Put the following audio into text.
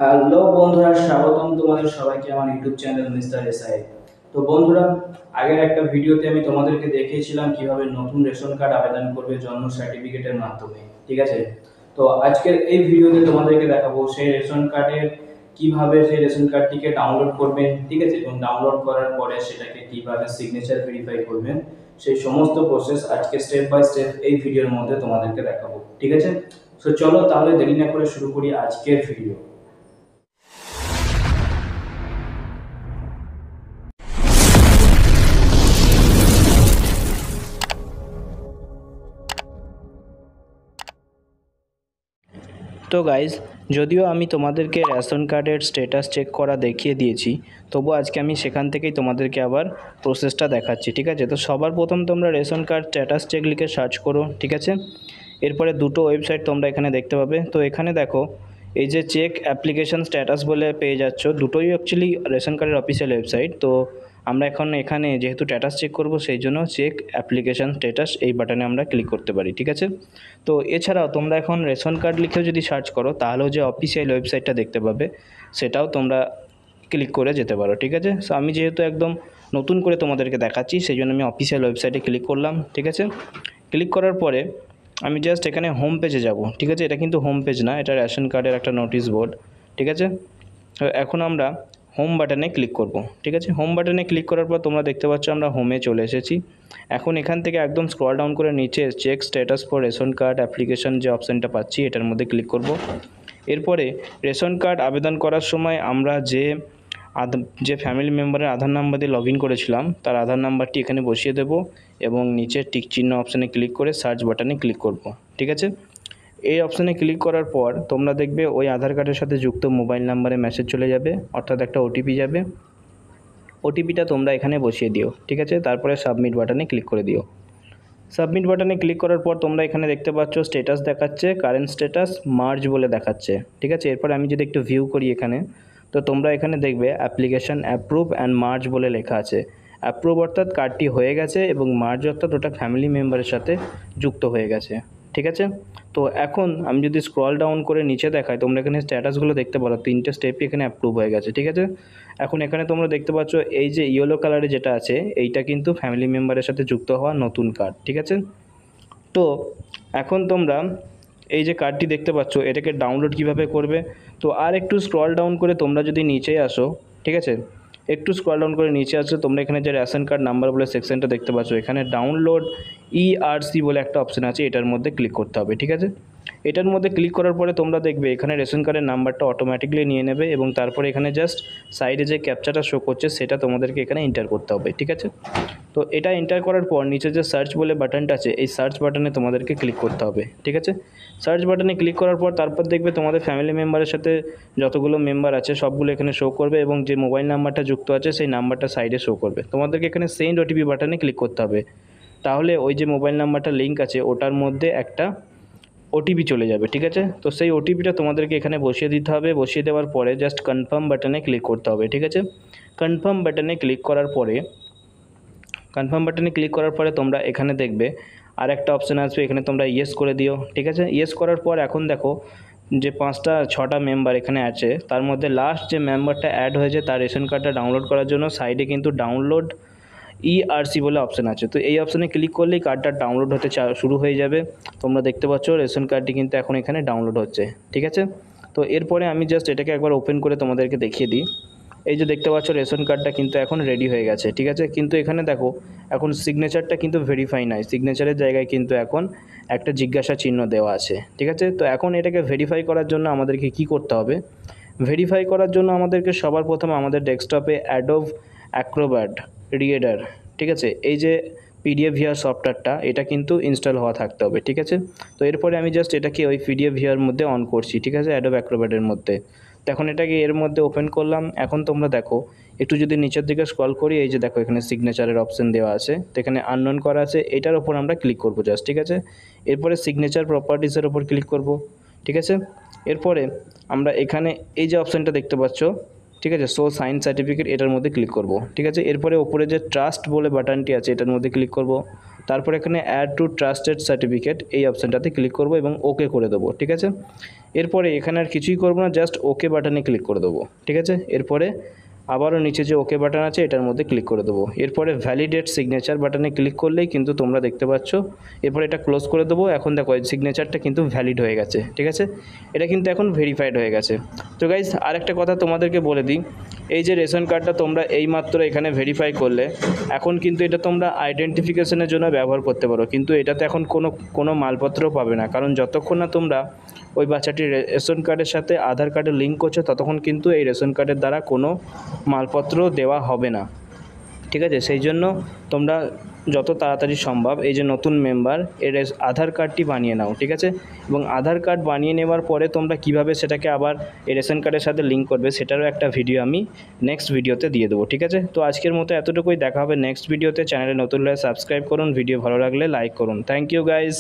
Hello বন্ধুরা, স্বাগতম তোমাদের সবাইকে আমার ইউটিউব চ্যানেল মিস্টার এসআই। তো বন্ধুরা, আগের একটা ভিডিওতে আমি তোমাদেরকে দেখিয়েছিলাম কিভাবে নতুন রেশন কার্ড আবেদন করবে জন্ম সার্টিফিকেটের মাধ্যমে, ঠিক আছে? তো আজকের এই ভিডিওতে তোমাদেরকে দেখাবো সেই রেশন কার্ডটিকে ডাউনলোড করবেন, ঠিক আছে? এবং ডাউনলোড করার পরে সেটাকে কিভাবে সিগনেচার ভেরিফাই করবেন, সেই সমস্ত প্রসেস আজকে স্টেপ বাই স্টেপ এই ভিডিওর মধ্যে তোমাদেরকে দেখাবো, ঠিক আছে? তো চলো তাহলে দেরি না করে শুরু করি আজকের ভিডিও। তো গাইজ, যদিও আমি তোমাদেরকে রেশন কার্ডের স্ট্যাটাস চেক করা দেখিয়ে দিয়েছি, তবু আজকে আমি সেখান থেকেই তোমাদেরকে আবার প্রসেসটা দেখাচ্ছি, ঠিক আছে? তো সবার প্রথম তোমরা রেশন কার্ড স্ট্যাটাস চেক লিখে সার্চ করো, ঠিক আছে? এরপরে দুটো ওয়েবসাইট তোমরা এখানে দেখতে পাবে। তো এখানে দেখো, এই যে চেক অ্যাপ্লিকেশন স্ট্যাটাস বলে পেয়ে যাচ্ছ, দুটোই অ্যাকচুয়ালি রেশন কার্ডের অফিসিয়াল ওয়েবসাইট। তো আমরা এখন এখানে যেহেতু স্ট্যাটাস চেক করব, সেই জন্য চেক অ্যাপ্লিকেশন স্ট্যাটাস এই বাটনে আমরা ক্লিক করতে পারি, ঠিক আছে? তো এছাড়াও তোমরা এখন রেশন কার্ড লিখেও যদি সার্চ করো, তাহলেও যে অফিসিয়াল ওয়েবসাইটটা দেখতে পাবে, সেটাও তোমরা ক্লিক করে যেতে পারো, ঠিক আছে? সো আমি যেহেতু একদম নতুন করে তোমাদেরকে দেখাচ্ছি, সেই জন্য আমি অফিসিয়াল ওয়েবসাইটে ক্লিক করলাম, ঠিক আছে? ক্লিক করার পরে আমি জাস্ট এখানে হোম পেজে যাব, ঠিক আছে? এটা কিন্তু হোম পেজ না, এটা রেশন কার্ডের একটা নোটিশ বোর্ড, ঠিক আছে? এখন আমরা হোম বাটনে ক্লিক করব, ঠিক আছে? হোম বাটনে ক্লিক করার পর তোমরা দেখতে পাচ্ছ আমরা হোমে চলে এসেছি। এখন এখান থেকে একদম স্ক্রল ডাউন করে নিচে check status for ration card application যে অপশানটা পাচ্ছি, এটার মধ্যে ক্লিক করব। এরপরে রেশন কার্ড আবেদন করার সময় আমরা যে ফ্যামিলি মেম্বারের আধার নাম্বার দিয়ে লগ ইন করেছিলাম, তার আধার নাম্বারটি এখানে বসিয়ে দেব এবং নিচে টিক চিহ্ন অপশানে ক্লিক করে সার্চ বাটনে ক্লিক করব, ঠিক আছে? এই অপশানে ক্লিক করার পর তোমরা দেখবে ওই আধার কার্ডের সাথে যুক্ত মোবাইল নাম্বারে মেসেজ চলে যাবে, অর্থাৎ একটা ওটিপি যাবে। ওটিপিটা তোমরা এখানে বসিয়ে দিও, ঠিক আছে? তারপরে সাবমিট বাটনে ক্লিক করে দিও। সাবমিট বাটনে ক্লিক করার পর তোমরা এখানে দেখতে পাচ্ছ স্ট্যাটাস দেখাচ্ছে, কারেন্ট স্ট্যাটাস মার্জ বলে দেখাচ্ছে, ঠিক আছে? এরপর আমি যদি একটু ভিউ করি এখানে, তো তোমরা এখানে দেখবে অ্যাপ্লিকেশন অ্যাপ্রুভ অ্যান্ড মার্জ বলে লেখা আছে। অ্যাপ্রুভ অর্থাৎ কার্ডটি হয়ে গেছে, এবং মার্জ অর্থাৎ ওটা ফ্যামিলি মেম্বারের সাথে যুক্ত হয়ে গেছে, ঠিক আছে? তো এখন আমি যদি স্ক্রল ডাউন করে নিচে দেখাই, তোমরা এখানে স্ট্যাটাসগুলো দেখতে পারো, 3টে স্টেপই এখানে অ্যাপ্রুভ হয়ে গেছে, ঠিক আছে? এখন এখানে তোমরা দেখতে পাচ্ছ এই যে ইয়েলো কালারে যেটা আছে, এইটা কিন্তু ফ্যামিলি মেম্বারের সাথে যুক্ত হওয়া নতুন কার্ড, ঠিক আছে? তো এখন তোমরা এই যে কার্ডটি দেখতে পাচ্ছ, এটাকে ডাউনলোড কিভাবে করবে? তো আর একটু স্ক্রল ডাউন করে তোমরা যদি নিচে আসো, ঠিক আছে? একটু স্ক্রল ডাউন করে নিচে আসো, তোমরা এখানে যে রেশন কার্ড নাম্বার বলে সেকশনটা দেখতে পাচ্ছ, এখানে ডাউনলোড ইআরসি বলে একটা অপশান আছে, এটার মধ্যে ক্লিক করতে হবে, ঠিক আছে? এটার মধ্যে ক্লিক করার পরে তোমরা দেখবে এখানে রেশন কার্ডের নাম্বারটা অটোমেটিকলি নিয়ে নেবে, এবং তারপরে এখানে জাস্ট সাইডে যে ক্যাপচাটা শো করছে সেটা তোমাদেরকে এখানে এন্টার করতে হবে, ঠিক আছে? তো এটা এন্টার করার পর নিচে যে সার্চ বলে বাটনটা আছে, এই সার্চ বাটনে তোমাদেরকে ক্লিক করতে হবে, ঠিক আছে? সার্চ বাটনে ক্লিক করার পর তারপর দেখবে তোমাদের ফ্যামিলি মেম্বারের সাথে যতগুলো মেম্বার আছে সবগুলো এখানে শো করবে, এবং যে মোবাইল নাম্বারটা যুক্ত আছে সেই নাম্বারটা সাইডে শো করবে। তোমাদেরকে এখানে সেন্ড ওটিপি বাটনে ক্লিক করতে হবে, তাহলে ওই যে মোবাইল নাম্বারটা লিঙ্ক আছে ওটার মধ্যে একটা ওটিপি চলে যাবে, ঠিক আছে? তো সেই ওটিপিটা তোমাদেরকে এখানে বসিয়ে দিতে হবে। বসিয়ে দেওয়ার পরে জাস্ট কনফার্ম বাটনে ক্লিক করতে হবে, ঠিক আছে? কনফার্ম বাটনে ক্লিক করার পরে তোমরা এখানে দেখবে আর একটা অপশান আসবে, এখানে তোমরা ইয়েস করে দিও, ঠিক আছে? ইয়েস করার পর এখন দেখো যে 5টা 6টা মেম্বার এখানে আছে, তার মধ্যে লাস্ট যে মেম্বারটা অ্যাড হয়েছে তার রেশন কার্ডটা ডাউনলোড করার জন্য সাইডে কিন্তু ডাউনলোড ইআরসি বলে অপশান আছে। তো এই অপশানে ক্লিক করলেই কার্ডটা ডাউনলোড হতে শুরু হয়ে যাবে। তোমরা দেখতে পাচ্ছ রেশন কার্ডটি কিন্তু এখন এখানে ডাউনলোড হচ্ছে, ঠিক আছে? তো এরপরে আমি জাস্ট এটাকে একবার ওপেন করে তোমাদেরকে দেখিয়ে দিই। এই যে দেখতে পাচ্ছ রেশন কার্ডটা কিন্তু এখন রেডি হয়ে গেছে, ঠিক আছে? কিন্তু এখানে দেখো এখন সিগনেচারটা কিন্তু ভেরিফাই নাই, সিগনেচারের জায়গায় কিন্তু এখন একটা জিজ্ঞাসা চিহ্ন দেওয়া আছে, ঠিক আছে? তো এখন এটাকে ভেরিফাই করার জন্য আমাদেরকে কি করতে হবে? ভেরিফাই করার জন্য আমাদেরকে সবার প্রথমে আমাদের ডেস্কটপে অ্যাডোব অ্যাক্রোব্যাট রিডার, ঠিক আছে? এই যে পিডিএফ ভিআর সফটওয়্যারটা, এটা কিন্তু ইনস্টল হওয়া থাকতে হবে, ঠিক আছে? তো এরপরে আমি জাস্ট এটাকে ওই পিডিএফ ভিআর মধ্যে অন করছি, ঠিক আছে? অ্যাডোব অ্যাক্রোব্যাটের মধ্যে। তো এখন এটাকে এর মধ্যে ওপেন করলাম। এখন তোমরা দেখো একটু যদি নিচের দিকে স্ক্রল করি, এই যে দেখো এখানে সিগনেচারের অপশান দেওয়া আছে, তো এখানে আননোন করা আছে, এটার ওপর আমরা ক্লিক করবো জাস্ট, ঠিক আছে? এরপরে সিগনেচার প্রপার্টিসের ওপর ক্লিক করব, ঠিক আছে? এরপরে আমরা এখানে এই যে অপশানটা দেখতে পাচ্ছ, ঠিক আছে, শো সাইন সার্টিফিকেট এটার মধ্যে ক্লিক করব। ঠিক আছে, এরপরে ওপরে যে ট্রাস্ট বলে বাটনটি আছে এটার মধ্যে ক্লিক করব। তারপর এখানে অ্যাড টু ট্রাস্টেড সার্টিফিকেট এই অপশানটাতে ক্লিক করব এবং ওকে করে দেবো। ঠিক আছে, এরপরে এখানে আর কিছুই করবো না, জাস্ট ওকে বাটনে ক্লিক করে দেবো। ঠিক আছে, এরপরে আবারও নিচে যে ওকে বাটন আছে এটার মধ্যে ক্লিক করে দেবো। এরপরে ভ্যালিডেট সিগনেচার বাটনে ক্লিক করলেই কিন্তু তোমরা দেখতে পাচ্ছ, এরপর এটা ক্লোজ করে দেবো। এখন দেখো এই সিগনেচারটা কিন্তু ভ্যালিড হয়ে গেছে। ঠিক আছে, এটা কিন্তু এখন ভেরিফাইড হয়ে গেছে। তো গাইজ আরেকটা কথা তোমাদেরকে বলে দিই, এই যে রেশন কার্ডটা তোমরা এইমাত্র এখানে ভেরিফাই করলে, এখন কিন্তু এটা তোমরা আইডেন্টিফিকেশনের জন্য ব্যবহার করতে পারো, কিন্তু এটাতে এখন কোনো মালপত্র পাবে না, কারণ যতক্ষণ না তোমরা ওই বাচ্চাটির রেশন কার্ডের সাথে আধার কার্ডে লিঙ্ক করছো ততক্ষণ কিন্তু এই রেশন কার্ডের দ্বারা কোনো মালপত্র দেওয়া হবে না। ঠিক আছে, সেই জন্য তোমরা যত তাড়াতাড়ি সম্ভব এই যে নতুন মেম্বার এর আধার কার্ডটি বানিয়ে নাও। ঠিক আছে, এবং আধার কার্ড বানিয়ে নেওয়ার পরে তোমরা কিভাবে সেটাকে আবার এই রেশন কার্ডের সাথে লিঙ্ক করবে সেটারও একটা ভিডিও আমি নেক্সট ভিডিওতে দিয়ে দেবো। ঠিক আছে, তো আজকের মতো এতটুকুই, দেখা হবে নেক্সট ভিডিওতে। চ্যানেলে নতুন হলে সাবস্ক্রাইব করুন, ভিডিও ভালো লাগলে লাইক করুন। Thank you guys.